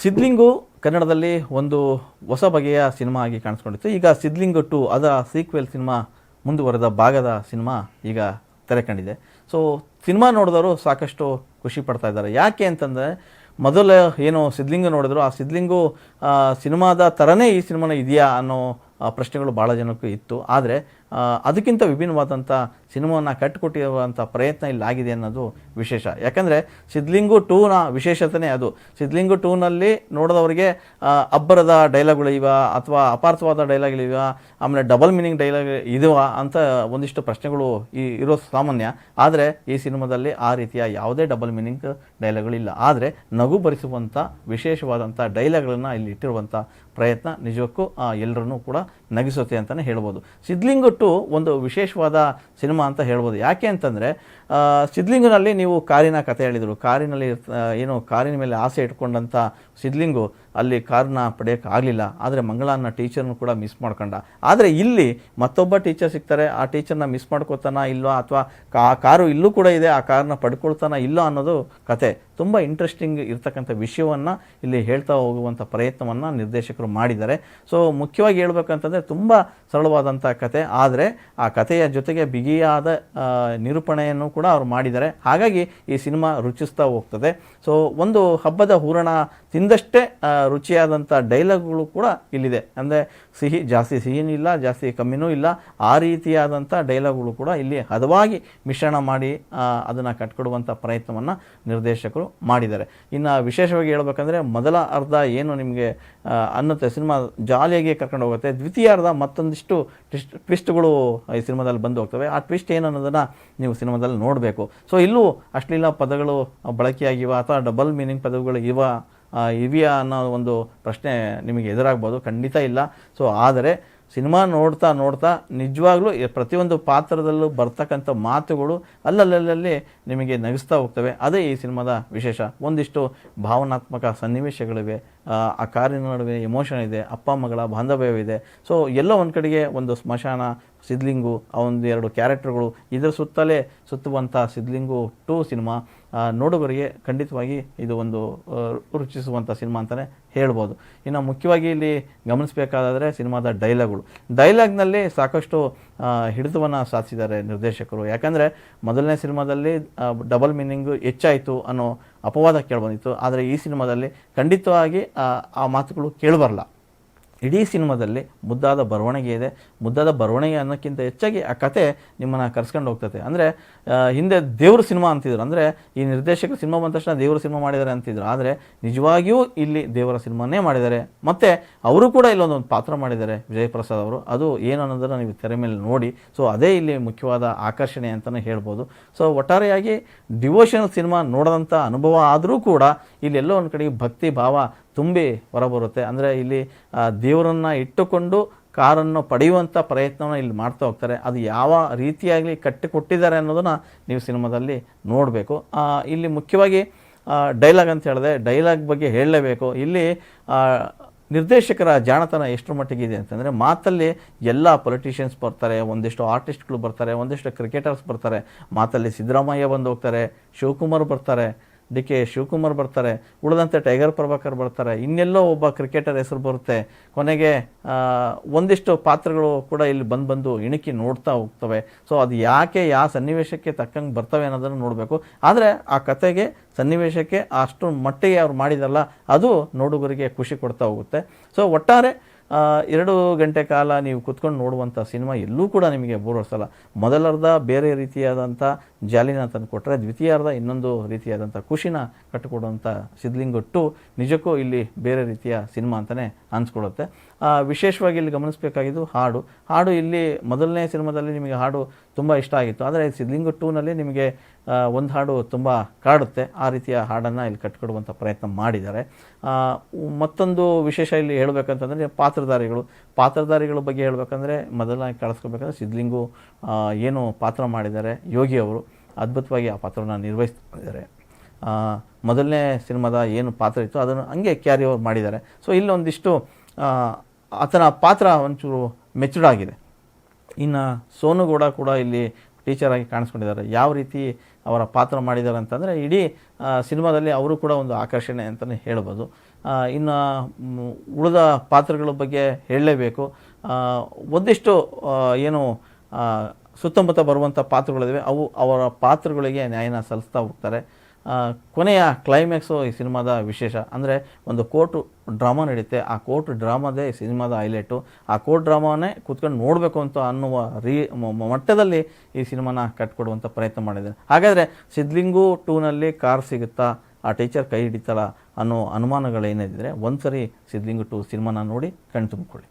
ಸಿದ್ಲಿಂಗು ಕನ್ನಡದಲ್ಲಿ ಒಂದು ಹೊಸ ಬಗೆಯ ಸಿನಿಮಾ ಆಗಿ ಕಾಣಿಸ್ಕೊಂಡಿತ್ತು. ಈಗ ಸಿದ್ಲಿಂಗು 2 ಅದರ ಸೀಕ್ವೆಲ್ ಸಿನಿಮಾ ಮುಂದುವರೆದ ಭಾಗದ ಸಿನಿಮಾ ಈಗ ತೆರೆ ಕಂಡಿದೆ. ಸೊ ಸಿನಿಮಾ ನೋಡಿದವರು ಸಾಕಷ್ಟು ಖುಷಿ ಪಡ್ತಾ ಇದ್ದಾರೆ. ಯಾಕೆ ಅಂತಂದರೆ ಮೊದಲು ಏನು ಸಿದ್ಲಿಂಗು ನೋಡಿದ್ರು ಆ ಸಿದ್ಲಿಂಗು ಸಿನಿಮಾದ ಥರನೇ ಈ ಸಿನಿಮಾನ ಇದೆಯಾ ಅನ್ನೋ ಪ್ರಶ್ನೆಗಳು ಭಾಳ ಜನಕ್ಕೂ ಇತ್ತು. ಆದರೆ ಅದಕ್ಕಿಂತ ವಿಭಿನ್ನವಾದಂಥ ಸಿನಿಮಾವನ್ನು ಕಟ್ಟಿಕೊಟ್ಟಿರುವಂಥ ಪ್ರಯತ್ನ ಇಲ್ಲಾಗಿದೆ ಅನ್ನೋದು ವಿಶೇಷ. ಯಾಕಂದರೆ ಸಿದ್ಲಿಂಗು 2ನ ವಿಶೇಷತೆಯೇ ಅದು. ಸಿದ್ಲಿಂಗು 2ನಲ್ಲಿ ನೋಡಿದವರಿಗೆ ಅಬ್ಬರದ ಡೈಲಾಗ್ಗಳಿವ ಅಥವಾ ಅಪಾರ್ಥವಾದ ಡೈಲಾಗ್ಗಳಿವ, ಆಮೇಲೆ ಡಬಲ್ ಮೀನಿಂಗ್ ಡೈಲಾಗ್ ಇದುವ ಅಂತ ಒಂದಿಷ್ಟು ಪ್ರಶ್ನೆಗಳು ಇರೋ ಸಾಮಾನ್ಯ. ಆದರೆ ಈ ಸಿನಿಮಾದಲ್ಲಿ ಆ ರೀತಿಯ ಯಾವುದೇ ಡಬಲ್ ಮೀನಿಂಗ್ ಡೈಲಾಗ್ಗಳಿಲ್ಲ. ಆದರೆ ನಗು ಭರಿಸುವಂಥ ವಿಶೇಷವಾದಂಥ ಡೈಲಾಗ್ಗಳನ್ನು ಇಲ್ಲಿ ಇಟ್ಟಿರುವಂಥ ಪ್ರಯತ್ನ ನಿಜಕ್ಕೂ ಎಲ್ಲರನ್ನೂ ಕೂಡ ನಗಿಸುತ್ತೆ ಅಂತಲೇ ಹೇಳ್ಬೋದು. ಸಿದ್ಲಿಂಗು 2 ಒಂದು ವಿಶೇಷವಾದ ಸಿನಿಮಾ ಅಂತ ಹೇಳ್ಬೋದು. ಯಾಕೆ ಅಂತಂದರೆ ಸಿದ್ಲಿಂಗುನಲ್ಲಿ ನೀವು ಕಾರಿನ ಕಥೆ ಹೇಳಿದರು. ಕಾರಿನಲ್ಲಿ ಕಾರಿನ ಮೇಲೆ ಆಸೆ ಇಟ್ಕೊಂಡಂಥ ಸಿದ್ಲಿಂಗು ಅಲ್ಲಿ ಕಾರನ್ನ ಪಡೆಯೋಕ್ಕಾಗಲಿಲ್ಲ. ಆದರೆ ಮಂಗಳ ಅನ್ನೋ ಟೀಚರ್ನು ಕೂಡ ಮಿಸ್ ಮಾಡ್ಕೊಂಡ. ಆದರೆ ಇಲ್ಲಿ ಮತ್ತೊಬ್ಬ ಟೀಚರ್ ಸಿಗ್ತಾರೆ. ಆ ಟೀಚರ್ನ ಮಿಸ್ ಮಾಡ್ಕೋತಾನ ಇಲ್ವಾ, ಅಥವಾ ಕಾರು ಇಲ್ಲೂ ಕೂಡ ಇದೆ, ಆ ಕಾರನ್ನ ಪಡ್ಕೊಳ್ತಾನ ಇಲ್ಲೋ ಅನ್ನೋದು ಕತೆ. ತುಂಬ ಇಂಟ್ರೆಸ್ಟಿಂಗ್ ಇರ್ತಕ್ಕಂಥ ವಿಷಯವನ್ನು ಇಲ್ಲಿ ಹೇಳ್ತಾ ಹೋಗುವಂಥ ಪ್ರಯತ್ನವನ್ನು ನಿರ್ದೇಶಕರು ಮಾಡಿದ್ದಾರೆ. ಸೊ ಮುಖ್ಯವಾಗಿ ಹೇಳ್ಬೇಕಂತಂದರೆ ತುಂಬ ಸರಳವಾದಂಥ ಕತೆ, ಆದರೆ ಆ ಕಥೆಯ ಜೊತೆಗೆ ಬಿಗಿಯಾದ ನಿರೂಪಣೆಯನ್ನು ಕೂಡ ಅವರು ಮಾಡಿದ್ದಾರೆ. ಹಾಗಾಗಿ ಈ ಸಿನಿಮಾ ರುಚಿಸ್ತಾ ಹೋಗ್ತದೆ. ಸೊ ಒಂದು ಹಬ್ಬದ ಹೂರಣ ತಿಂದಷ್ಟೇ ರುಚಿಯಾದಂಥ ಡೈಲಾಗ್ಗಳು ಕೂಡ ಇಲ್ಲಿದೆ. ಅಂದರೆ ಜಾಸ್ತಿ ಸಿಹಿನೂ ಇಲ್ಲ, ಜಾಸ್ತಿ ಕಮ್ಮಿನೂ ಇಲ್ಲ. ಆ ರೀತಿಯಾದಂಥ ಡೈಲಾಗ್ಗಳು ಕೂಡ ಇಲ್ಲಿ ಹದವಾಗಿ ಮಿಶ್ರಣ ಮಾಡಿ ಅದನ್ನು ಕಟ್ಕೊಡುವಂಥ ಪ್ರಯತ್ನವನ್ನು ನಿರ್ದೇಶಕರು ಮಾಡಿದ್ದಾರೆ. ಇನ್ನು ವಿಶೇಷವಾಗಿ ಹೇಳ್ಬೇಕಂದ್ರೆ ಮೊದಲ ಅರ್ಧ ಏನು ನಿಮಗೆ ಅನ್ನುತ್ತೆ, ಸಿನಿಮಾ ಜಾಲಿಯಾಗಿ ಕರ್ಕೊಂಡು ಹೋಗುತ್ತೆ. ದ್ವಿತೀಯ ಅರ್ಧ ಮತ್ತೊಂದಿಷ್ಟು ಟ್ವಿಸ್ಟ್ಗಳು ಈ ಸಿನಿಮಾದಲ್ಲಿ ಬಂದು ಹೋಗ್ತವೆ. ಆ ಟ್ವಿಸ್ಟ್ ಏನು ಅನ್ನೋದನ್ನು ನೀವು ಸಿನಿಮಾದಲ್ಲಿ ನೋಡಬೇಕು. ಸೊ ಇಲ್ಲೂ ಅಶ್ಲೀಲ ಪದಗಳು ಬಳಕೆಯಾಗಿವ ಅಥವಾ ಡಬಲ್ ಮೀನಿಂಗ್ ಪದಗಳು ಇವೆಯಾ ಅನ್ನೋ ಒಂದು ಪ್ರಶ್ನೆ ನಿಮಗೆ ಎದುರಾಗ್ಬೋದು. ಖಂಡಿತ ಇಲ್ಲ. ಸೊ ಆದರೆ ಸಿನಿಮಾ ನೋಡ್ತಾ ನೋಡ್ತಾ ನಿಜವಾಗ್ಲೂ ಪ್ರತಿಯೊಂದು ಪಾತ್ರದಲ್ಲೂ ಬರ್ತಕ್ಕಂಥ ಮಾತುಗಳು ಅಲ್ಲಲ್ಲಿ ನಿಮಗೆ ನಗಿಸ್ತಾ ಹೋಗ್ತವೆ. ಅದೇ ಈ ಸಿನಿಮಾದ ವಿಶೇಷ. ಒಂದಿಷ್ಟು ಭಾವನಾತ್ಮಕ ಸನ್ನಿವೇಶಗಳಿವೆ, ಆ ಕಾರಿನ ನಡುವೆ ಎಮೋಷನ್ ಇದೆ, ಅಪ್ಪ ಮಗಳ ಬಾಂಧವ್ಯವಿದೆ. ಸೊ ಎಲ್ಲೋ ಒಂದು ಕಡೆಗೆ ಒಂದು ಸ್ಮಶಾನ, ಸಿದ್ಲಿಂಗು, ಒಂದು ಎರಡು ಕ್ಯಾರೆಕ್ಟರ್ಗಳು, ಇದರ ಸುತ್ತಲೇ ಸುತ್ತುವಂಥ ಸಿದ್ಲಿಂಗು 2 ಸಿನಿಮಾ ನೋಡುಗರಿಗೆ ಖಂಡಿತವಾಗಿ ಇದು ಒಂದು ರುಚಿಸುವಂಥ ಸಿನಿಮಾ ಅಂತಲೇ ಹೇಳ್ಬೋದು. ಇನ್ನು ಮುಖ್ಯವಾಗಿ ಇಲ್ಲಿ ಗಮನಿಸಬೇಕಾದ್ರೆ ಸಿನಿಮಾದ ಡೈಲಾಗ್ನಲ್ಲಿ ಸಾಕಷ್ಟು ಹಿಡಿತವನ್ನು ಸಾಧಿಸಿದ್ದಾರೆ ನಿರ್ದೇಶಕರು. ಯಾಕಂದರೆ ಮೊದಲನೇ ಸಿನಿಮಾದಲ್ಲಿ ಡಬಲ್ ಮೀನಿಂಗು ಹೆಚ್ಚಾಯಿತು ಅನ್ನೋ ಅಪವಾದ ಕೇಳಿಬಂದಿತ್ತು. ಆದರೆ ಈ ಸಿನಿಮಾದಲ್ಲಿ ಖಂಡಿತವಾಗಿ ಆ ಮಾತುಗಳು ಕೇಳಿಬರಲ್ಲ. ಇಡೀ ಸಿನಿಮಾದಲ್ಲಿ ಮುದ್ದಾದ ಬರವಣಿಗೆ ಇದೆ. ಮುದ್ದಾದ ಬರವಣಿಗೆ ಅನ್ನೋಕ್ಕಿಂತ ಹೆಚ್ಚಾಗಿ ಆ ಕತೆ ನಿಮ್ಮನ್ನು ಕರ್ಸ್ಕೊಂಡು ಹೋಗ್ತದೆ. ಅಂದರೆ ಹಿಂದೆ ದೇವ್ರ ಸಿನಿಮಾ ಅಂತಿದ್ರು. ಅಂದರೆ ಈ ನಿರ್ದೇಶಕರು ಸಿನಿಮಾ ಬಂದ ತಕ್ಷಣ ದೇವರ ಸಿನಿಮಾ ಮಾಡಿದ್ದಾರೆ ಅಂತಿದ್ರು. ಆದರೆ ನಿಜವಾಗಿಯೂ ಇಲ್ಲಿ ದೇವರ ಸಿನಿಮಾನೇ ಮಾಡಿದ್ದಾರೆ. ಮತ್ತು ಅವರು ಕೂಡ ಇಲ್ಲೊಂದೊಂದು ಪಾತ್ರ ಮಾಡಿದ್ದಾರೆ, ವಿಜಯಪ್ರಸಾದ್ ಅವರು. ಅದು ಏನು ಅನ್ನೋದನ್ನು ನೀವು ತೆರೆ ಮೇಲೆ ನೋಡಿ. ಸೊ ಅದೇ ಇಲ್ಲಿ ಮುಖ್ಯವಾದ ಆಕರ್ಷಣೆ ಅಂತಲೇ ಹೇಳ್ಬೋದು. ಸೊ ಒಟ್ಟಾರೆಯಾಗಿ ಡಿವೋಷನಲ್ ಸಿನಿಮಾ ನೋಡಿದಂಥ ಅನುಭವ ಆದರೂ ಕೂಡ ಇಲ್ಲೆಲ್ಲೋ ಒಂದು ಕಡೆಗೆ ಭಕ್ತಿ ಭಾವ ತುಂಬಿ ಹೊರಬರುತ್ತೆ. ಅಂದರೆ ಇಲ್ಲಿ ದೇವರನ್ನು ಇಟ್ಟುಕೊಂಡು ಕಾರನ್ನು ಪಡೆಯುವಂಥ ಪ್ರಯತ್ನವನ್ನು ಇಲ್ಲಿ ಮಾಡ್ತಾ ಹೋಗ್ತಾರೆ. ಅದು ಯಾವ ರೀತಿಯಾಗಲಿ ಕಟ್ಟಿಕೊಟ್ಟಿದ್ದಾರೆ ಅನ್ನೋದನ್ನು ನೀವು ಸಿನಿಮಾದಲ್ಲಿ ನೋಡಬೇಕು. ಇಲ್ಲಿ ಮುಖ್ಯವಾಗಿ ಡೈಲಾಗ್ ಅಂತ ಹೇಳಿದೆ, ಡೈಲಾಗ್ ಬಗ್ಗೆ ಹೇಳಲೇಬೇಕು. ಇಲ್ಲಿ ನಿರ್ದೇಶಕರ ಜಾಣತನ ಎಷ್ಟರ ಮಟ್ಟಿಗಿದೆ ಅಂತಂದರೆ ಮಾತಲ್ಲಿ ಎಲ್ಲ ಪೊಲಿಟಿಷಿಯನ್ಸ್ ಬರ್ತಾರೆ, ಒಂದಿಷ್ಟು ಆರ್ಟಿಸ್ಟ್ಗಳು ಬರ್ತಾರೆ, ಒಂದಿಷ್ಟು ಕ್ರಿಕೆಟರ್ಸ್ ಬರ್ತಾರೆ. ಮಾತಲ್ಲಿ ಸಿದ್ದರಾಮಯ್ಯ ಬಂದು ಹೋಗ್ತಾರೆ, ಶಿವಕುಮಾರ್ ಬರ್ತಾರೆ, ಡಿ ಕೆ ಶಿವಕುಮಾರ್ ಬರ್ತಾರೆ, ಉಳಿದಂತೆ ಟೈಗರ್ ಪ್ರಭಾಕರ್ ಬರ್ತಾರೆ, ಇನ್ನೆಲ್ಲೋ ಒಬ್ಬ ಕ್ರಿಕೆಟರ್ ಹೆಸರು ಬರುತ್ತೆ. ಕೊನೆಗೆ ಒಂದಿಷ್ಟು ಪಾತ್ರಗಳು ಕೂಡ ಇಲ್ಲಿ ಬಂದು ಇಣುಕಿ ನೋಡ್ತಾ ಹೋಗ್ತವೆ. ಸೊ ಅದು ಯಾಕೆ ಯಾವ ಸನ್ನಿವೇಶಕ್ಕೆ ತಕ್ಕಂಗೆ ಬರ್ತವೆ ಅನ್ನೋದನ್ನು ನೋಡಬೇಕು. ಆದರೆ ಆ ಕತೆಗೆ ಸನ್ನಿವೇಶಕ್ಕೆ ಅಷ್ಟು ಮಟ್ಟಿಗೆ ಅವ್ರು ಮಾಡಿದಾರಲ್ಲ, ಅದು ನೋಡುಗರಿಗೆ ಖುಷಿ ಕೊಡ್ತಾ ಹೋಗುತ್ತೆ. ಸೊ ಒಟ್ಟಾರೆ 2 ಗಂಟೆ ಕಾಲ ನೀವು ಕುತ್ಕೊಂಡು ನೋಡುವಂಥ ಸಿನಿಮಾ ಎಲ್ಲೂ ಕೂಡ ನಿಮಗೆ ಬೋರ್ ಹೊಡಿಸಲ್ಲ. ಮೊದಲರ್ಧ ಬೇರೆ ರೀತಿಯಾದಂಥ ಜಾಲಿನ ತಂದು ಕೊಟ್ಟರೆ, ದ್ವಿತೀಯಾರ್ಧ ಇನ್ನೊಂದು ರೀತಿಯಾದಂಥ ಖುಷಿನ ಕಟ್ಟಿಕೊಡುವಂಥ ಸಿದ್ಲಿಂಗು 2 ನಿಜಕ್ಕೂ ಇಲ್ಲಿ ಬೇರೆ ರೀತಿಯ ಸಿನಿಮಾ ಅಂತಲೇ ಅನಿಸ್ಕೊಳ್ಳುತ್ತೆ. ವಿಶೇಷವಾಗಿ ಇಲ್ಲಿ ಗಮನಿಸಬೇಕಾಗಿದ್ದು ಹಾಡು ಇಲ್ಲಿ ಮೊದಲನೇ ಸಿನಿಮಾದಲ್ಲಿ ನಿಮಗೆ ಹಾಡು ತುಂಬ ಇಷ್ಟ ಆಗಿತ್ತು. ಆದರೆ ಸಿದ್ಲಿಂಗು 2ನಲ್ಲಿ ನಿಮಗೆ ಒಂದು ಹಾಡು ತುಂಬ ಕಾಡುತ್ತೆ. ಆ ರೀತಿಯ ಹಾಡನ್ನು ಇಲ್ಲಿ ಕಟ್ಟಿಕೊಡುವಂಥ ಪ್ರಯತ್ನ ಮಾಡಿದ್ದಾರೆ. ಮತ್ತೊಂದು ವಿಶೇಷ ಇಲ್ಲಿ ಹೇಳಬೇಕಂತಂದರೆ ಪಾತ್ರಧಾರಿಗಳ ಬಗ್ಗೆ ಹೇಳಬೇಕಂದ್ರೆ ಮೊದಲನಾಗಿ ಕಾಣಿಸ್ಕೋಬೇಕಂದ್ರೆ ಸಿದ್ಲಿಂಗು ಏನು ಪಾತ್ರ ಮಾಡಿದ್ದಾರೆ, ಯೋಗಿ ಅವರು ಅದ್ಭುತವಾಗಿ ಆ ಪಾತ್ರವನ್ನು ನಿರ್ವಹಿಸ್ತಿದ್ದಾರೆ. ಮೊದಲನೇ ಸಿನಿಮಾದ ಏನು ಪಾತ್ರ ಇತ್ತು ಅದನ್ನು ಹಂಗೆ ಕ್ಯಾರಿ ಓವರ್ ಮಾಡಿದ್ದಾರೆ. ಸೊ ಇಲ್ಲೊಂದಿಷ್ಟು ಆತನ ಪಾತ್ರ ಒಂಚೂರು ಮೆಚೂರ್ಡ್ ಆಗಿದೆ. ಇನ್ನು ಸೋನುಗೌಡ ಕೂಡ ಇಲ್ಲಿ ಟೀಚರಾಗಿ ಕಾಣಿಸ್ಕೊಂಡಿದ್ದಾರೆ. ಯಾವ ರೀತಿ ಅವರ ಪಾತ್ರ ಮಾಡಿದ್ದಾರೆ ಅಂತಂದರೆ ಇಡೀ ಸಿನಿಮಾದಲ್ಲಿ ಅವರು ಕೂಡ ಒಂದು ಆಕರ್ಷಣೆ ಅಂತಲೇ ಹೇಳ್ಬೋದು. ಇನ್ನು ಉಳಿದ ಪಾತ್ರಗಳ ಬಗ್ಗೆ ಹೇಳಲೇಬೇಕು. ಒಂದಿಷ್ಟು ಏನು ಸುತ್ತಮುತ್ತ ಬರುವಂಥ ಪಾತ್ರಗಳಿವೆ, ಅವು ಅವರ ಪಾತ್ರಗಳಿಗೆ ನ್ಯಾಯನ ಸಲ್ಲಿಸ್ತಾ ಹೋಗ್ತಾರೆ. ಕೊನೆಯ ಕ್ಲೈಮ್ಯಾಕ್ಸು ಈ ಸಿನಿಮಾದ ವಿಶೇಷ. ಅಂದರೆ ಒಂದು ಕೋರ್ಟ್ ಡ್ರಾಮಾ ನಡೆಯುತ್ತೆ, ಆ ಕೋರ್ಟ್ ಡ್ರಾಮಾದೇ ಈ ಸಿನಿಮಾದ ಹೈಲೈಟು. ಆ ಕೋರ್ಟ್ ಡ್ರಾಮಾನೇ ಕೂತ್ಕೊಂಡು ನೋಡಬೇಕು ಅಂತ ಅನ್ನುವ ಮಟ್ಟದಲ್ಲಿ ಈ ಸಿನಿಮಾನ ಕಟ್ಕೊಡುವಂಥ ಪ್ರಯತ್ನ ಮಾಡಿದ್ದಾರೆ. ಹಾಗಾದರೆ ಸಿದ್ಲಿಂಗು 2ನಲ್ಲಿ ಕಾರ್ ಸಿಗುತ್ತಾ, ಆ ಟೀಚರ್ ಕೈ ಹಿಡಿತಾಳ ಅನ್ನೋ ಅನುಮಾನಗಳೇನಿದ್ರೆ ಒಂದು ಸರಿ ಸಿದ್ಲಿಂಗು 2 ಸಿನಿಮಾನ ನೋಡಿ ಕಣ್ ತುಂಬಿಕೊಳ್ಳಿ.